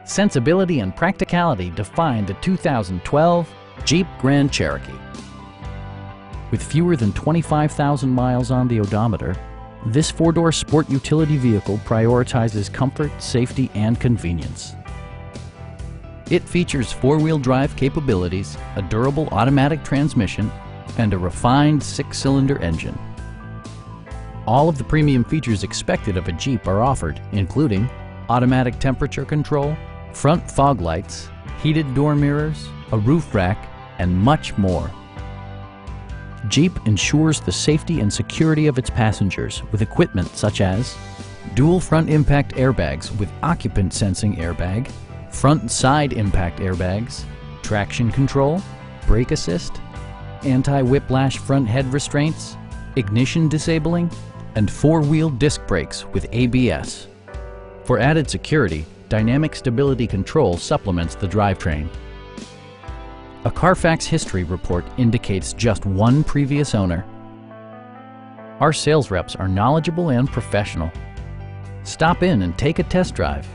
Sensibility and practicality define the 2012 Jeep Grand Cherokee. With fewer than 25,000 miles on the odometer, this four-door sport utility vehicle prioritizes comfort, safety, and convenience. It features four-wheel drive capabilities, a durable automatic transmission, and a refined six-cylinder engine. All of the premium features expected of a Jeep are offered, including automatic temperature control, front fog lights, heated door mirrors, a roof rack, and much more. Jeep ensures the safety and security of its passengers with equipment such as dual front impact airbags with occupant sensing airbag, front and side impact airbags, traction control, brake assist, anti-whiplash front head restraints, ignition disabling, and four-wheel disc brakes with ABS. For added security, dynamic stability control supplements the drivetrain. A Carfax history report indicates just one previous owner. Our sales reps are knowledgeable and professional. Stop in and take a test drive.